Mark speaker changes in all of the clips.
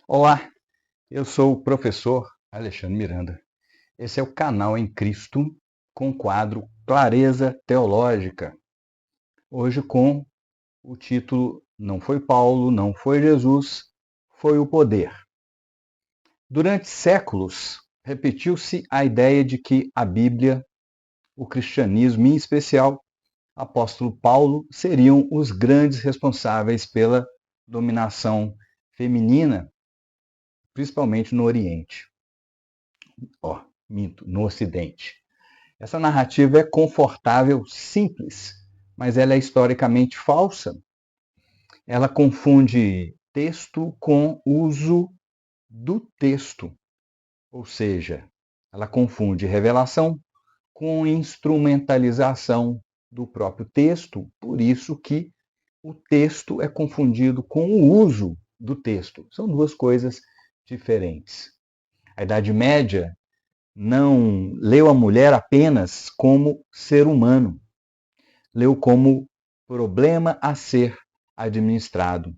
Speaker 1: Olá, eu sou o professor Alexandre Miranda. Esse é o canal em Cristo com o quadro Clareza Teológica. Hoje com o título Não foi Paulo, não foi Jesus, foi o poder. Durante séculos, repetiu-se a ideia de que a Bíblia, o cristianismo, em especial o apóstolo Paulo, seriam os grandes responsáveis pela dominação feminina, principalmente no Oriente. Minto, no Ocidente. Essa narrativa é confortável, simples, mas ela é historicamente falsa. Ela confunde texto com uso do texto, ou seja, ela confunde revelação com instrumentalização do próprio texto, por isso que o texto é confundido com o uso do texto. São duas coisas diferentes. A Idade Média não leu a mulher apenas como ser humano, leu como problema a ser administrado.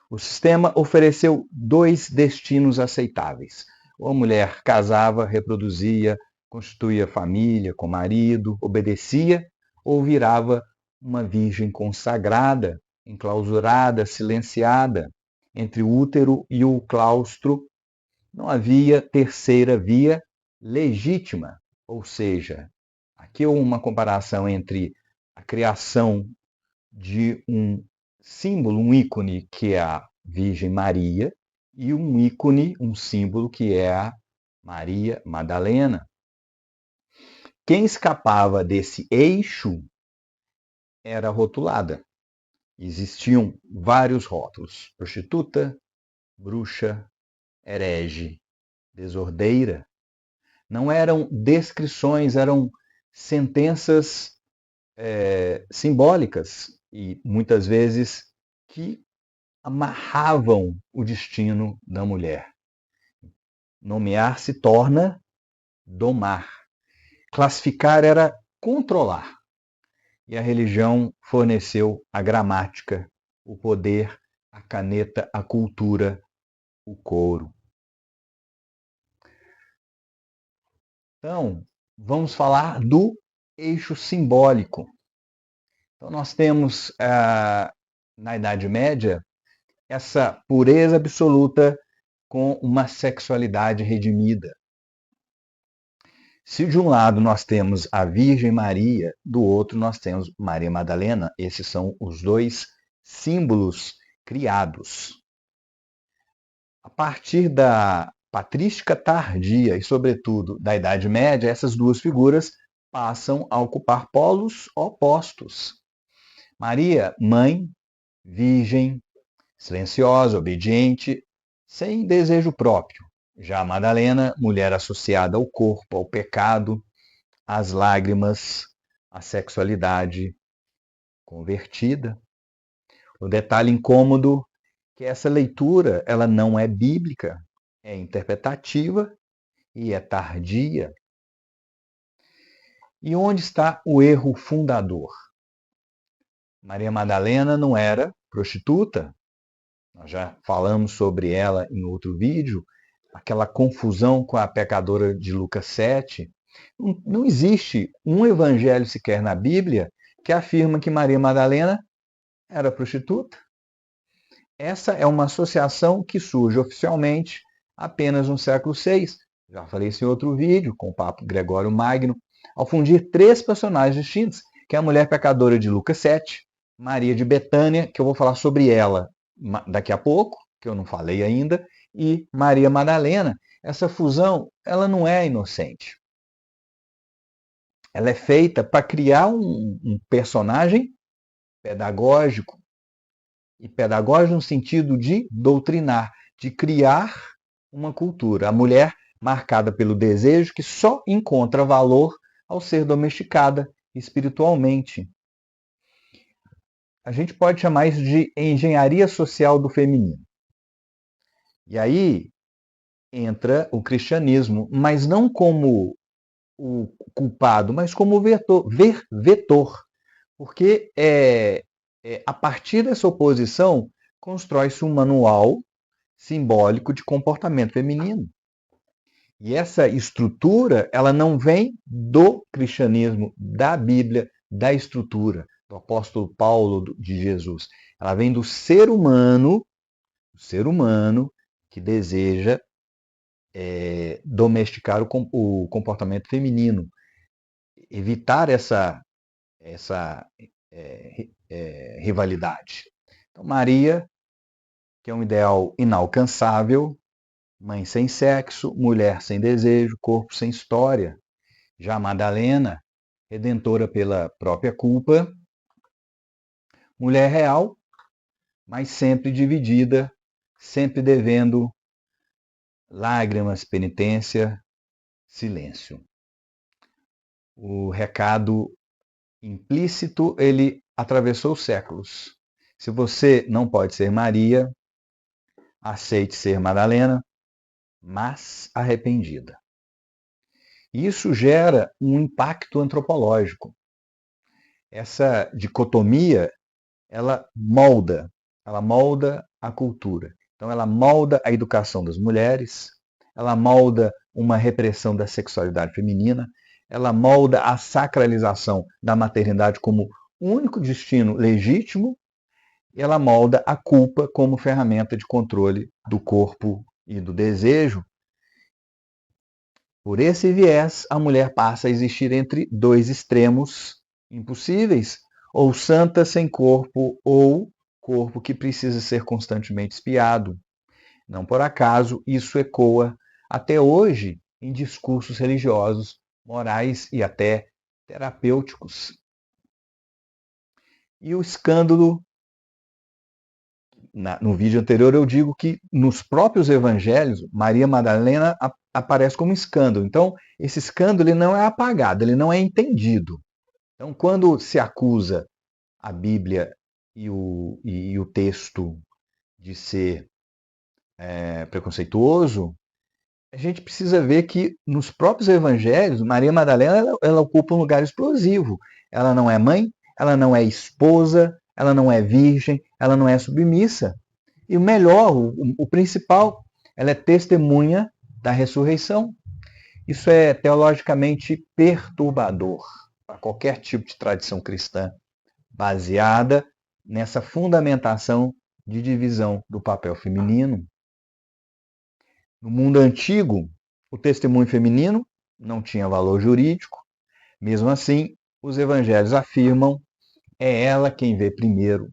Speaker 1: O sistema ofereceu dois destinos aceitáveis. Ou a mulher casava, reproduzia, constituía família com marido, obedecia, ou virava uma virgem consagrada, enclausurada, silenciada. Entre o útero e o claustro não havia terceira via legítima, ou seja, aqui uma comparação entre a criação de um símbolo, um ícone que é a Virgem Maria e um ícone, um símbolo que é a Maria Madalena. Quem escapava desse eixo era rotulada. Existiam vários rótulos: prostituta, bruxa, herege, desordeira. Não eram descrições, eram sentenças simbólicas e muitas vezes que amarravam o destino da mulher. Nomear se torna domar. Classificar era controlar. E a religião forneceu a gramática, o poder, a caneta, a cultura, o couro. Então, vamos falar do eixo simbólico. Então, nós temos, na Idade Média, essa pureza absoluta com uma sexualidade redimida. Se de um lado nós temos a Virgem Maria, do outro nós temos Maria Madalena, esses são os dois símbolos criados. A partir da patrística tardia e, sobretudo, da Idade Média, essas duas figuras passam a ocupar polos opostos. Maria, mãe, virgem, silenciosa, obediente, sem desejo próprio. Já Madalena, mulher associada ao corpo, ao pecado, às lágrimas, à sexualidade convertida. O detalhe incômodo é que essa leitura ela não é bíblica, é interpretativa e é tardia. E onde está o erro fundador? Maria Madalena não era prostituta, nós já falamos sobre ela em outro vídeo, aquela confusão com a pecadora de Lucas 7. Não existe um evangelho sequer na Bíblia que afirma que Maria Madalena era prostituta. Essa é uma associação que surge oficialmente apenas no século VI. Já falei isso em outro vídeo, com o Papa Gregório Magno, ao fundir três personagens distintos, que é a mulher pecadora de Lucas 7, Maria de Betânia, que eu vou falar sobre ela daqui a pouco, que eu não falei ainda, e Maria Madalena. Essa fusão, ela não é inocente. Ela é feita para criar um personagem pedagógico, e pedagógico no sentido de doutrinar, de criar uma cultura. A mulher marcada pelo desejo que só encontra valor ao ser domesticada espiritualmente. A gente pode chamar isso de engenharia social do feminino. E aí entra o cristianismo, mas não como o culpado, mas como vetor. Porque a partir dessa oposição constrói-se um manual simbólico de comportamento feminino. E essa estrutura, ela não vem do cristianismo, da Bíblia, da estrutura, do apóstolo Paulo, de Jesus. Ela vem do ser humano que deseja domesticar o comportamento feminino, evitar essa rivalidade. Então, Maria, que é um ideal inalcançável, mãe sem sexo, mulher sem desejo, corpo sem história. Já Madalena, redentora pela própria culpa, mulher real, mas sempre dividida, sempre devendo lágrimas, penitência, silêncio. O recado implícito, ele atravessou os séculos. Se você não pode ser Maria, aceite ser Madalena, mas arrependida. Isso gera um impacto antropológico. Essa dicotomia, ela molda a cultura. Então, ela molda a educação das mulheres, ela molda uma repressão da sexualidade feminina, ela molda a sacralização da maternidade como único destino legítimo, e ela molda a culpa como ferramenta de controle do corpo e do desejo. Por esse viés, a mulher passa a existir entre dois extremos impossíveis, ou santa sem corpo, ou corpo que precisa ser constantemente espiado. Não por acaso, isso ecoa até hoje em discursos religiosos, morais e até terapêuticos. E o escândalo, no vídeo anterior eu digo que nos próprios evangelhos, Maria Madalena aparece como escândalo. Então, esse escândalo ele não é apagado, ele não é entendido. Então, quando se acusa a Bíblia e o texto de ser preconceituoso, a gente precisa ver que nos próprios evangelhos, Maria Madalena ela ocupa um lugar explosivo. Ela não é mãe, ela não é esposa, ela não é virgem, ela não é submissa. E o melhor, o principal, ela é testemunha da ressurreição. Isso é teologicamente perturbador para qualquer tipo de tradição cristã, baseada nessa fundamentação de divisão do papel feminino. No mundo antigo, o testemunho feminino não tinha valor jurídico. Mesmo assim, os evangelhos afirmam é ela quem vê primeiro.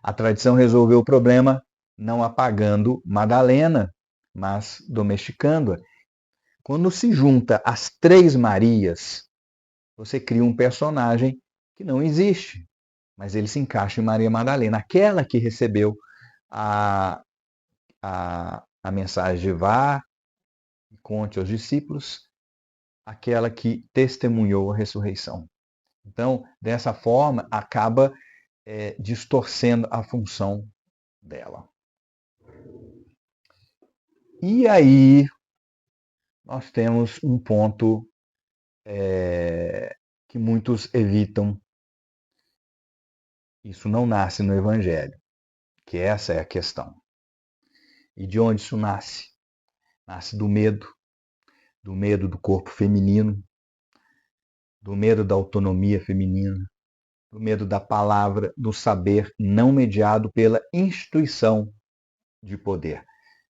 Speaker 1: A tradição resolveu o problema não apagando Madalena, mas domesticando-a. Quando se junta as três Marias, você cria um personagem que não existe, mas ele se encaixa em Maria Madalena, aquela que recebeu a mensagem de vá e conte aos discípulos, aquela que testemunhou a ressurreição. Então, dessa forma, acaba distorcendo a função dela. E aí, nós temos um ponto que muitos evitam. Isso não nasce no Evangelho, que essa é a questão. E de onde isso nasce? Nasce do medo do corpo feminino, do medo da autonomia feminina, do medo da palavra, do saber não mediado pela instituição de poder.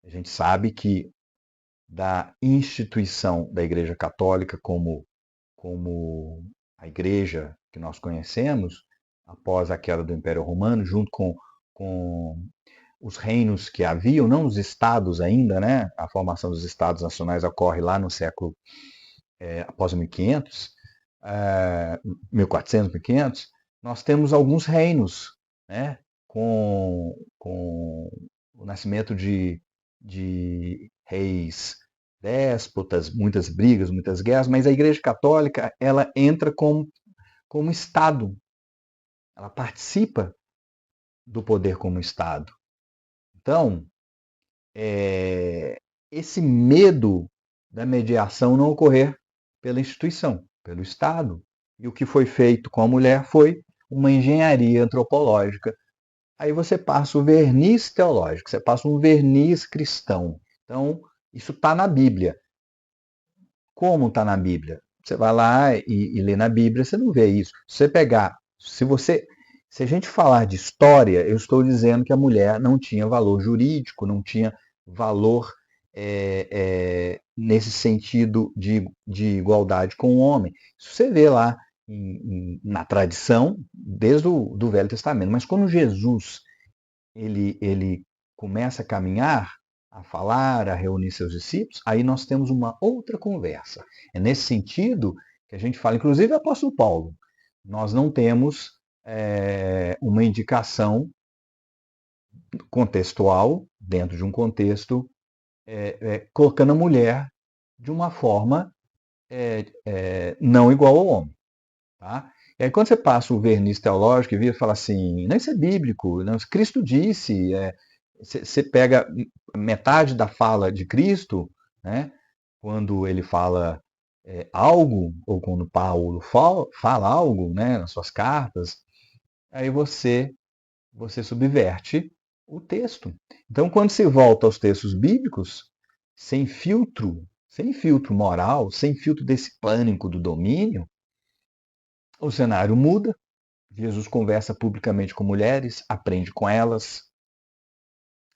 Speaker 1: A gente sabe que da instituição da Igreja Católica como a igreja que nós conhecemos, após a queda do Império Romano, junto com os reinos que haviam, não os estados ainda, né? A formação dos estados nacionais ocorre lá no século após 1500, 1400, 1500, nós temos alguns reinos, né? Com o nascimento de reis déspotas, muitas brigas, muitas guerras, mas a Igreja Católica ela entra como Estado. Ela participa do poder como Estado. Então, esse medo da mediação não ocorrer pela instituição, pelo Estado. E o que foi feito com a mulher foi uma engenharia antropológica aí você passa o verniz teológico, você passa um verniz cristão. Então, isso está na Bíblia. Como está na Bíblia? Você vai lá e lê na Bíblia, você não vê isso. Se você pegar, se a gente falar de história, eu estou dizendo que a mulher não tinha valor jurídico, não tinha valor nesse sentido de igualdade com o homem. Isso você vê lá na tradição, desde o do Velho Testamento. Mas quando Jesus ele começa a caminhar, a falar, a reunir seus discípulos, aí nós temos uma outra conversa. É nesse sentido que a gente fala, inclusive o apóstolo Paulo, nós não temos uma indicação contextual, dentro de um contexto, colocando a mulher de uma forma não igual ao homem. Tá? E aí quando você passa o verniz teológico e vira e fala assim, não, isso é bíblico, não, Cristo disse, você pega metade da fala de Cristo, né, quando ele fala algo, ou quando Paulo fala algo, né, nas suas cartas, aí você subverte o texto. Então, quando se volta aos textos bíblicos, sem filtro moral, sem filtro desse pânico do domínio, o cenário muda. Jesus conversa publicamente com mulheres, aprende com elas,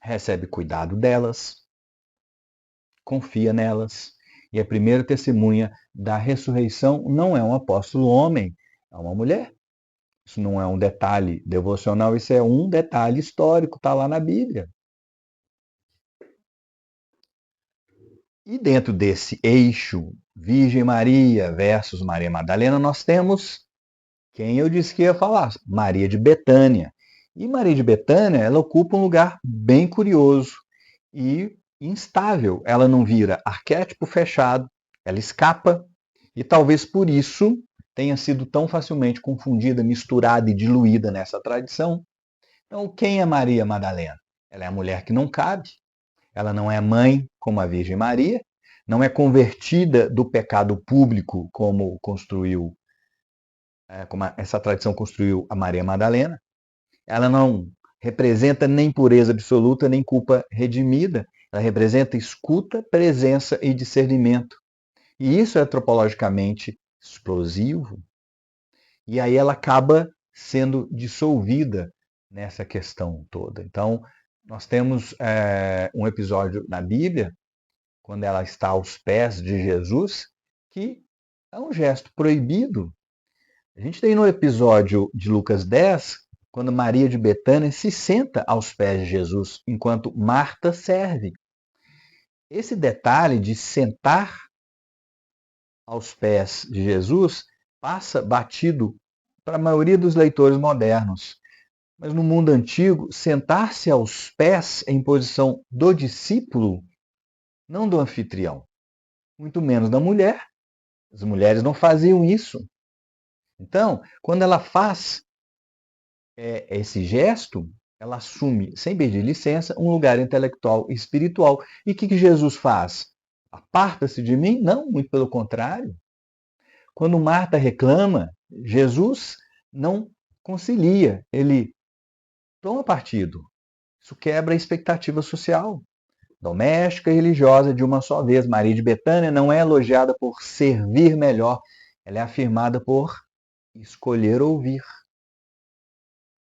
Speaker 1: recebe cuidado delas, confia nelas. E a primeira testemunha da ressurreição não é um apóstolo homem, é uma mulher. Isso não é um detalhe devocional, isso é um detalhe histórico, está lá na Bíblia. E dentro desse eixo Virgem Maria versus Maria Madalena, nós temos quem eu disse que ia falar, Maria de Betânia. E Maria de Betânia, ela ocupa um lugar bem curioso e instável. Ela não vira arquétipo fechado, ela escapa e talvez por isso tenha sido tão facilmente confundida, misturada e diluída nessa tradição. Então, quem é Maria Madalena? Ela é a mulher que não cabe, ela não é mãe como a Virgem Maria, não é convertida do pecado público como construiu, como essa tradição construiu a Maria Madalena. Ela não representa nem pureza absoluta, nem culpa redimida. Ela representa escuta, presença e discernimento. E isso é antropologicamente explosivo. E aí ela acaba sendo dissolvida nessa questão toda. Então, nós temos um episódio na Bíblia, quando ela está aos pés de Jesus, que é um gesto proibido. A gente tem no episódio de Lucas 10, quando Maria de Betânia se senta aos pés de Jesus, enquanto Marta serve. Esse detalhe de sentar aos pés de Jesus passa batido para a maioria dos leitores modernos. Mas no mundo antigo, sentar-se aos pés em posição do discípulo, não do anfitrião, muito menos da mulher. As mulheres não faziam isso. Então, quando ela faz esse gesto, ela assume, sem pedir licença, um lugar intelectual e espiritual. E o que Jesus faz? Aparta-se de mim? Não, muito pelo contrário. Quando Marta reclama, Jesus não concilia, ele toma partido. Isso quebra a expectativa social, doméstica e religiosa de uma só vez. Maria de Betânia não é elogiada por servir melhor, ela é afirmada por escolher ouvir.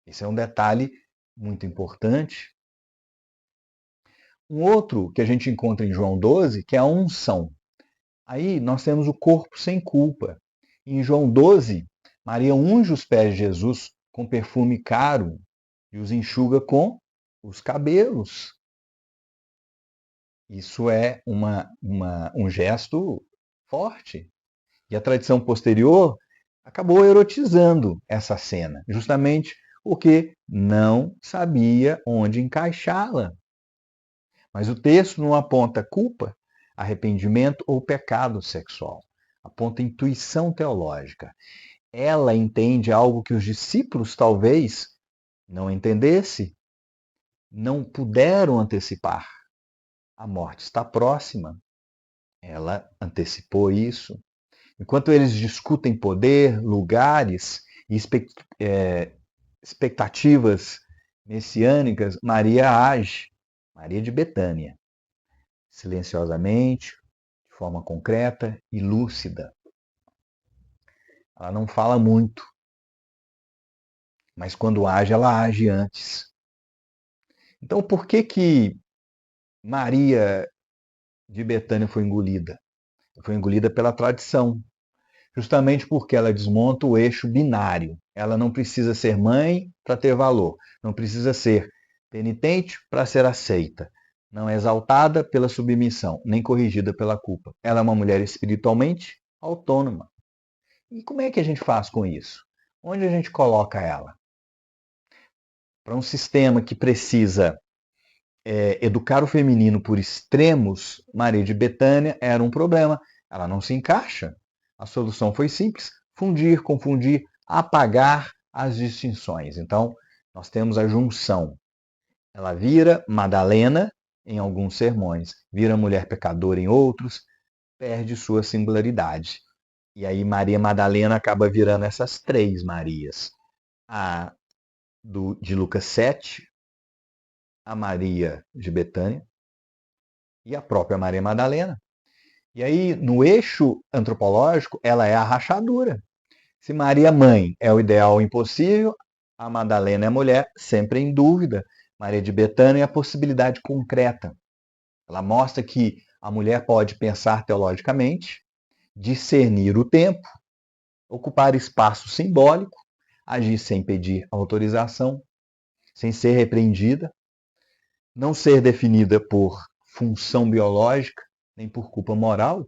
Speaker 1: Esse é um detalhe muito importante. Um outro que a gente encontra em João 12, que é a unção. Aí nós temos o corpo sem culpa. Em João 12, Maria unge os pés de Jesus com perfume caro e os enxuga com os cabelos. Isso é um gesto forte. E a tradição posterior acabou erotizando essa cena, justamente porque não sabia onde encaixá-la. Mas o texto não aponta culpa, arrependimento ou pecado sexual. Aponta intuição teológica. Ela entende algo que os discípulos talvez não entendessem, não puderam antecipar. A morte está próxima. Ela antecipou isso. Enquanto eles discutem poder, lugares e expectativas messiânicas, Maria age, Maria de Betânia, silenciosamente, de forma concreta e lúcida. Ela não fala muito, mas quando age, ela age antes. Então, por que que Maria de Betânia foi engolida? Foi engolida pela tradição, justamente porque ela desmonta o eixo binário. Ela não precisa ser mãe para ter valor, não precisa ser penitente para ser aceita, não é exaltada pela submissão, nem corrigida pela culpa. Ela é uma mulher espiritualmente autônoma. E como é que a gente faz com isso? Onde a gente coloca ela? Para um sistema que precisa educar o feminino por extremos, Maria de Betânia era um problema. Ela não se encaixa. A solução foi simples: fundir, confundir, apagar as distinções. Então, nós temos a junção. Ela vira Madalena em alguns sermões, vira mulher pecadora em outros, perde sua singularidade. E aí Maria Madalena acaba virando essas três Marias. A de Lucas 7, a Maria de Betânia e a própria Maria Madalena. E aí, no eixo antropológico, ela é a rachadura. Se Maria mãe é o ideal impossível, a Madalena é a mulher sempre em dúvida. Maria de Betânia é a possibilidade concreta. Ela mostra que a mulher pode pensar teologicamente, discernir o tempo, ocupar espaço simbólico, agir sem pedir autorização, sem ser repreendida, não ser definida por função biológica, nem por culpa moral.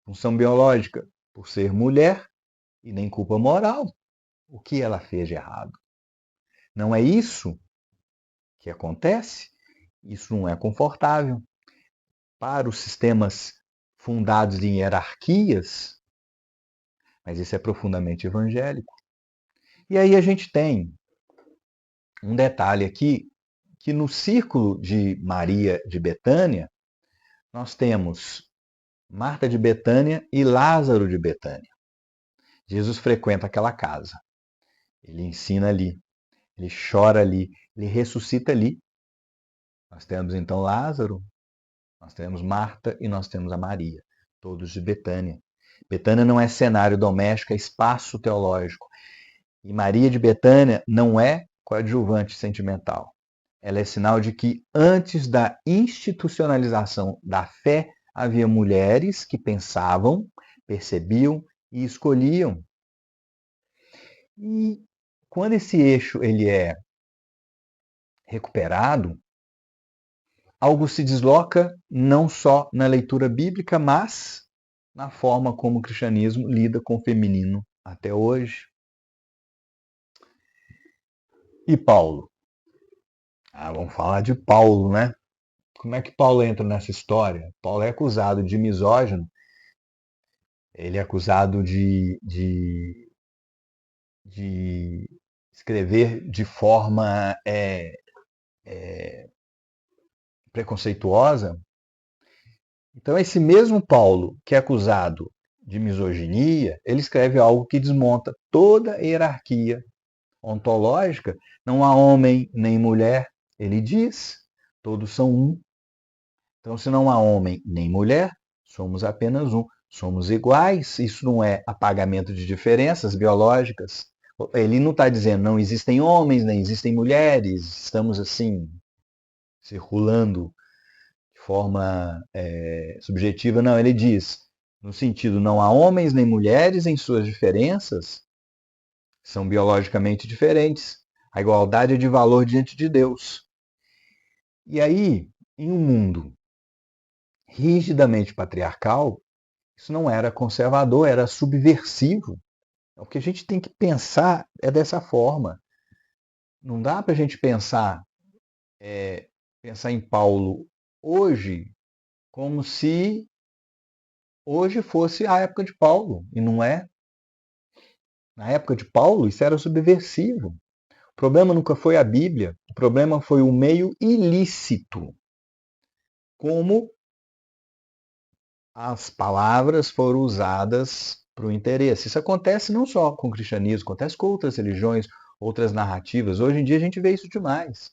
Speaker 1: Função biológica por ser mulher e nem culpa moral. O que ela fez de errado? Não é isso que acontece? Isso não é confortável. Para os sistemas fundados em hierarquias, mas isso é profundamente evangélico. E aí a gente tem um detalhe aqui, que no círculo de Maria de Betânia, nós temos Marta de Betânia e Lázaro de Betânia. Jesus frequenta aquela casa. Ele ensina ali, ele chora ali, ele ressuscita ali. Nós temos então Lázaro, nós temos Marta e nós temos a Maria, todos de Betânia. Betânia não é cenário doméstico, é espaço teológico. E Maria de Betânia não é coadjuvante sentimental. Ela é sinal de que antes da institucionalização da fé, havia mulheres que pensavam, percebiam e escolhiam. E quando esse eixo ele é recuperado, algo se desloca não só na leitura bíblica, mas na forma como o cristianismo lida com o feminino até hoje. E Paulo? Vamos falar de Paulo, né? Como é que Paulo entra nessa história? Paulo é acusado de misógino, ele é acusado de escrever de forma preconceituosa. Então, esse mesmo Paulo, que é acusado de misoginia, ele escreve algo que desmonta toda a hierarquia ontológica. Não há homem nem mulher, ele diz, todos são um. Então, se não há homem nem mulher, somos apenas um. Somos iguais. Isso não é apagamento de diferenças biológicas. Ele não está dizendo não existem homens, nem existem mulheres. Estamos assim, circulando de forma subjetiva. Não, ele diz, no sentido, não há homens nem mulheres em suas diferenças, são biologicamente diferentes. A igualdade é de valor diante de Deus. E aí, em um mundo rigidamente patriarcal, isso não era conservador, era subversivo. O que a gente tem que pensar é dessa forma. Não dá para a gente pensar em Paulo hoje como se hoje fosse a época de Paulo, e não é. Na época de Paulo, isso era subversivo. O problema nunca foi a Bíblia, o problema foi o meio ilícito. Como as palavras foram usadas para o interesse. Isso acontece não só com o cristianismo, acontece com outras religiões, outras narrativas. Hoje em dia a gente vê isso demais.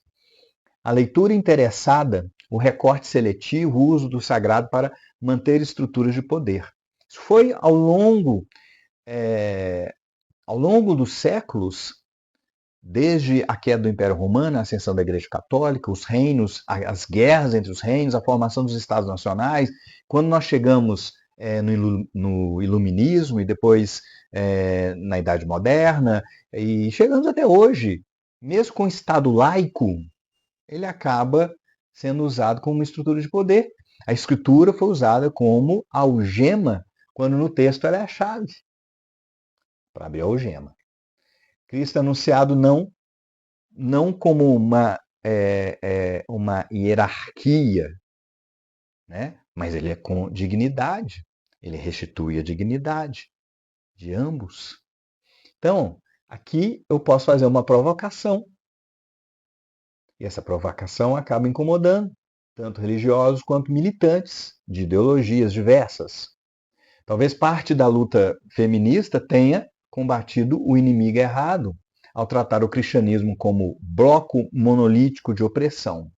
Speaker 1: A leitura interessada, o recorte seletivo, o uso do sagrado para manter estruturas de poder. Isso foi ao longo dos séculos, desde a queda do Império Romano, a ascensão da Igreja Católica, os reinos, as guerras entre os reinos, a formação dos Estados Nacionais, quando nós chegamos no Iluminismo e depois na Idade Moderna, e chegamos até hoje, mesmo com o Estado laico, ele acaba sendo usado como uma estrutura de poder. A escritura foi usada como algema, quando no texto ela é a chave para abrir a algema. Cristo é anunciado não como uma hierarquia, né? Mas ele é com dignidade. Ele restitui a dignidade de ambos. Então, aqui eu posso fazer uma provocação. E essa provocação acaba incomodando tanto religiosos quanto militantes de ideologias diversas. Talvez parte da luta feminista tenha combatido o inimigo errado ao tratar o cristianismo como bloco monolítico de opressão.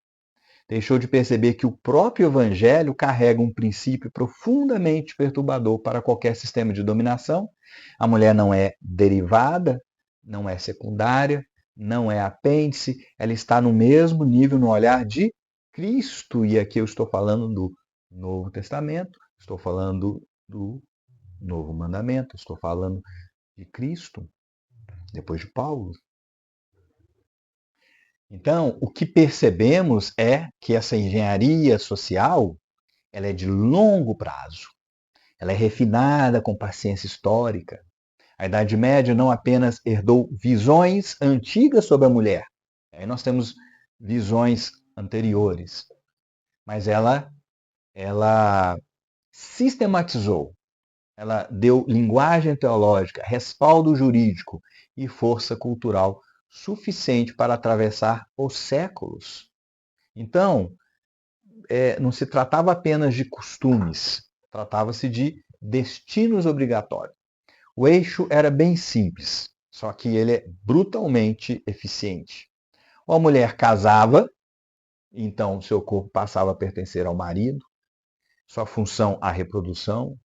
Speaker 1: Deixou de perceber que o próprio evangelho carrega um princípio profundamente perturbador para qualquer sistema de dominação. A mulher não é derivada, não é secundária, não é apêndice, ela está no mesmo nível no olhar de Cristo. E aqui eu estou falando do Novo Testamento, estou falando do Novo Mandamento, estou falando de Cristo, depois de Paulo. Então, o que percebemos é que essa engenharia social ela é de longo prazo. Ela é refinada com paciência histórica. A Idade Média não apenas herdou visões antigas sobre a mulher, aí nós temos visões anteriores, mas ela sistematizou, ela deu linguagem teológica, respaldo jurídico e força cultural suficiente para atravessar os séculos. Então, não se tratava apenas de costumes, tratava-se de destinos obrigatórios. O eixo era bem simples, só que ele é brutalmente eficiente. Ou a mulher casava, então seu corpo passava a pertencer ao marido, sua função a reprodução,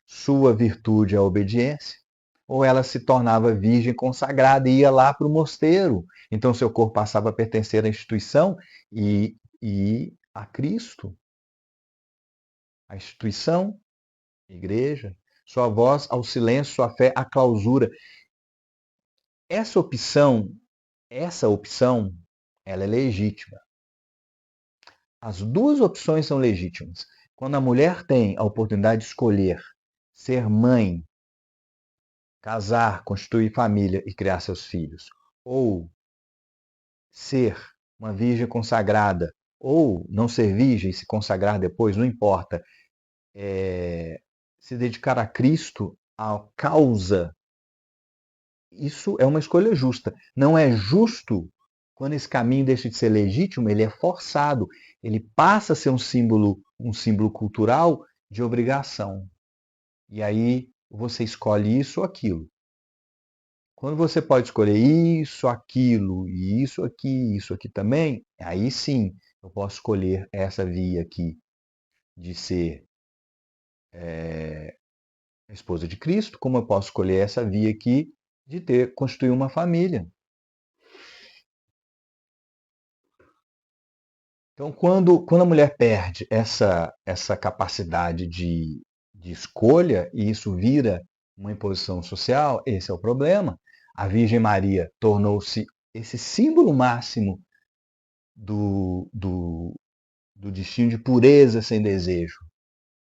Speaker 1: sua virtude a obediência, ou ela se tornava virgem consagrada e ia lá para o mosteiro. Então seu corpo passava a pertencer à instituição e a Cristo. A instituição, a igreja, sua voz ao silêncio, sua fé à clausura. Essa opção, ela é legítima. As duas opções são legítimas. Quando a mulher tem a oportunidade de escolher ser mãe, casar, constituir família e criar seus filhos, ou ser uma virgem consagrada, ou não ser virgem e se consagrar depois, não importa, se dedicar a Cristo, à causa, isso é uma escolha justa. Não é justo quando esse caminho deixa de ser legítimo, ele é forçado, ele passa a ser um símbolo cultural de obrigação. E aí você escolhe isso ou aquilo. Quando você pode escolher isso, aquilo, e isso aqui também, aí sim eu posso escolher essa via aqui de ser a esposa de Cristo, como eu posso escolher essa via aqui de constituir uma família. Então, quando a mulher perde essa capacidade de escolha, e isso vira uma imposição social, esse é o problema. A Virgem Maria tornou-se esse símbolo máximo do destino de pureza sem desejo,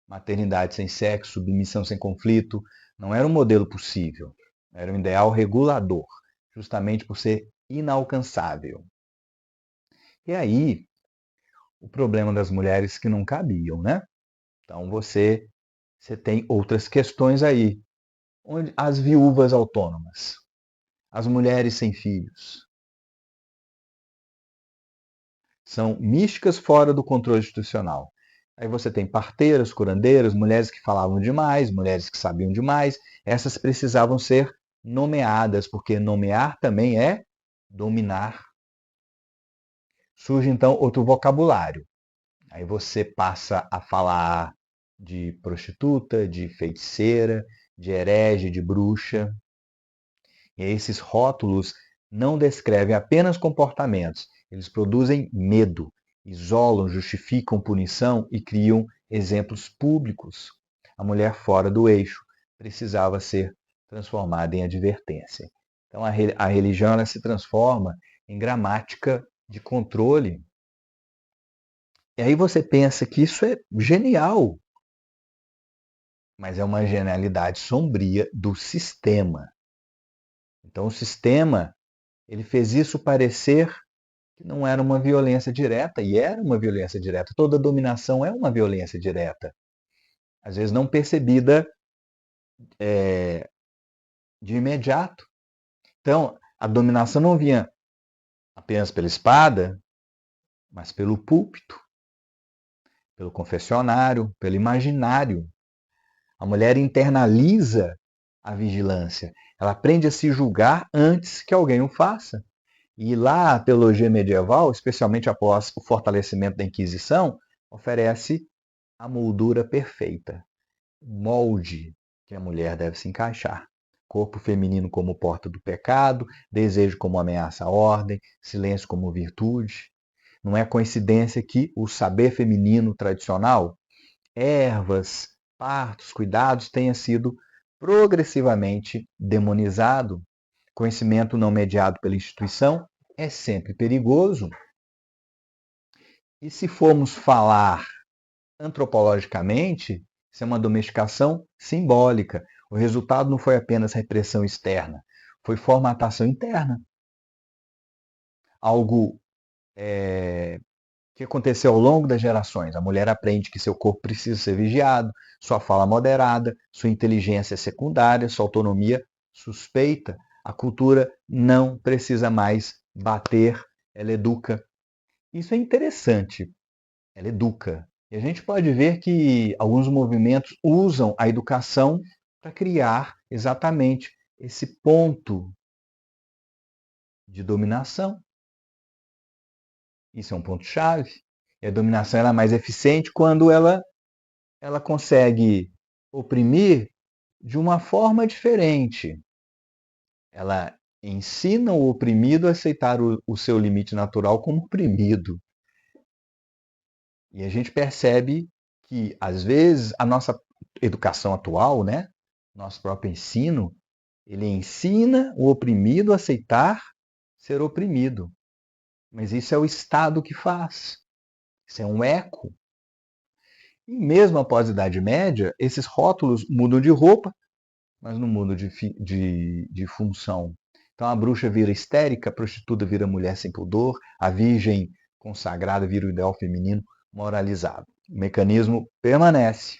Speaker 1: maternidade sem sexo, submissão sem conflito. Não era um modelo possível, era um ideal regulador, justamente por ser inalcançável. E aí, o problema das mulheres que não cabiam, né? Então você tem outras questões aí. Onde as viúvas autônomas, as mulheres sem filhos, são místicas fora do controle institucional. Aí você tem parteiras, curandeiras, mulheres que falavam demais, mulheres que sabiam demais. Essas precisavam ser nomeadas, porque nomear também é dominar. Surge então outro vocabulário. Aí você passa a falar de prostituta, de feiticeira, de herege, de bruxa. E esses rótulos não descrevem apenas comportamentos, eles produzem medo, isolam, justificam punição e criam exemplos públicos. A mulher fora do eixo precisava ser transformada em advertência. Então a religião ela se transforma em gramática de controle. E aí você pensa que isso é genial, mas é uma genialidade sombria do sistema. Então o sistema ele fez isso parecer que não era uma violência direta, e era uma violência direta. Toda dominação é uma violência direta. Às vezes não percebida de imediato. Então, a dominação não vinha apenas pela espada, mas pelo púlpito, pelo confessionário, pelo imaginário. A mulher internaliza a vigilância. Ela aprende a se julgar antes que alguém o faça. E lá a teologia medieval, especialmente após o fortalecimento da Inquisição, oferece a moldura perfeita, o molde que a mulher deve se encaixar. Corpo feminino como porta do pecado, desejo como ameaça à ordem, silêncio como virtude. Não é coincidência que o saber feminino tradicional, ervas, partos, cuidados, tenha sido progressivamente demonizado. Conhecimento não mediado pela instituição é sempre perigoso. E se formos falar antropologicamente, isso é uma domesticação simbólica. O resultado não foi apenas repressão externa, foi formatação interna. Algo que aconteceu ao longo das gerações. A mulher aprende que seu corpo precisa ser vigiado, sua fala moderada, sua inteligência é secundária, sua autonomia suspeita. A cultura não precisa mais bater, ela educa. Isso é interessante, ela educa. E a gente pode ver que alguns movimentos usam a educação para criar exatamente esse ponto de dominação. Isso é um ponto-chave. E a dominação ela é mais eficiente quando ela consegue oprimir de uma forma diferente. Ela ensina o oprimido a aceitar o seu limite natural como oprimido. E a gente percebe que, às vezes, a nossa educação atual, né, nosso próprio ensino, ele ensina o oprimido a aceitar ser oprimido. Mas isso é o Estado que faz. Isso é um eco. E mesmo após a Idade Média, esses rótulos mudam de roupa, mas não mudam de função. Então a bruxa vira histérica, a prostituta vira mulher sem pudor, a virgem consagrada vira o ideal feminino moralizado. O mecanismo permanece.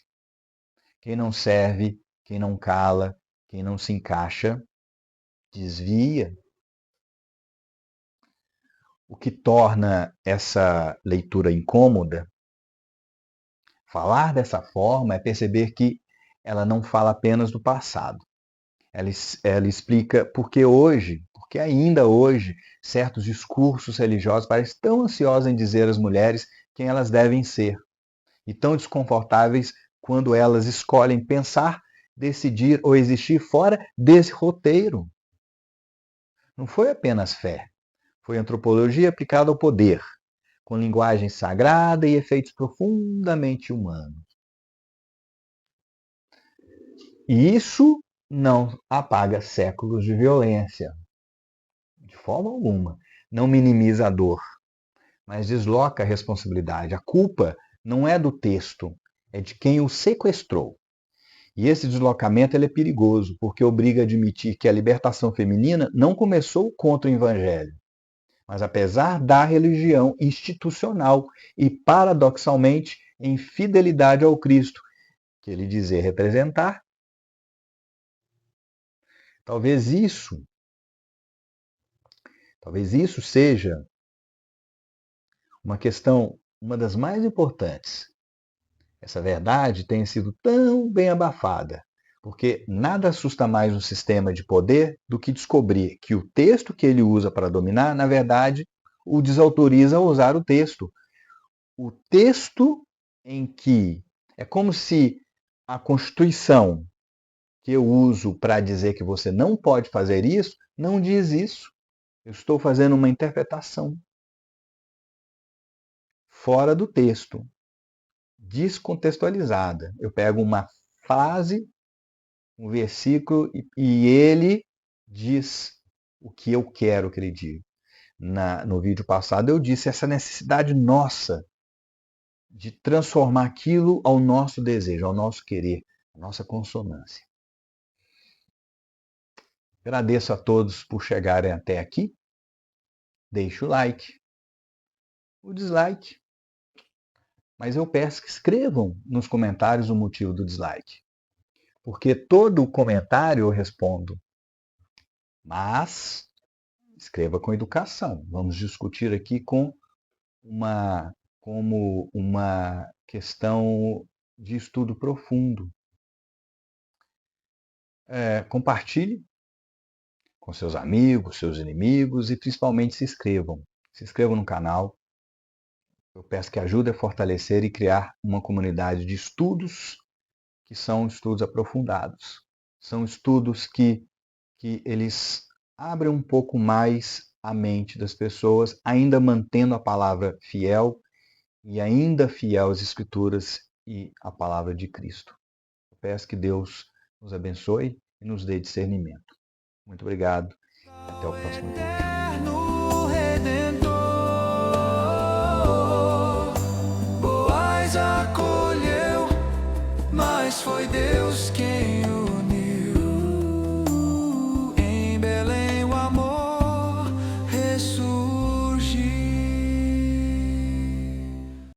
Speaker 1: Quem não serve, quem não cala, quem não se encaixa, desvia. O que torna essa leitura incômoda, falar dessa forma, é perceber que ela não fala apenas do passado. Ela explica porque ainda hoje, certos discursos religiosos parecem tão ansiosos em dizer às mulheres quem elas devem ser, e tão desconfortáveis quando elas escolhem pensar, decidir ou existir fora desse roteiro. Não foi apenas fé, foi antropologia aplicada ao poder, com linguagem sagrada e efeitos profundamente humanos. E isso não apaga séculos de violência, de forma alguma. Não minimiza a dor, mas desloca a responsabilidade. A culpa não é do texto, é de quem o sequestrou. E esse deslocamento ele é perigoso, porque obriga a admitir que a libertação feminina não começou contra o evangelho, mas apesar da religião institucional e, paradoxalmente, em fidelidade ao Cristo, que ele dizia representar. Talvez isso seja uma questão, uma das mais importantes. Essa verdade tenha sido tão bem abafada, porque nada assusta mais um sistema de poder do que descobrir que o texto que ele usa para dominar, na verdade, o desautoriza a usar o texto. O texto em que é como se a Constituição que eu uso para dizer que você não pode fazer isso, não diz isso. Eu estou fazendo uma interpretação fora do texto, descontextualizada. Eu pego uma frase, um versículo, e ele diz o que eu quero que ele diga. No vídeo passado eu disse essa necessidade nossa de transformar aquilo ao nosso desejo, ao nosso querer, à nossa consonância. Agradeço a todos por chegarem até aqui. Deixe o like, o dislike, mas eu peço que escrevam nos comentários o motivo do dislike, porque todo comentário eu respondo, mas escreva com educação. Vamos discutir aqui como uma questão de estudo profundo. Compartilhe com seus amigos, seus inimigos e principalmente se inscrevam. Se inscrevam no canal. Eu peço que ajude a fortalecer e criar uma comunidade de estudos que são estudos aprofundados. São estudos que eles abrem um pouco mais a mente das pessoas, ainda mantendo a palavra fiel e ainda fiel às Escrituras e à palavra de Cristo. Eu peço que Deus nos abençoe e nos dê discernimento. Muito obrigado. Até o próximo vídeo.
Speaker 2: Redentor, Boaz acolheu, mas foi Deus quem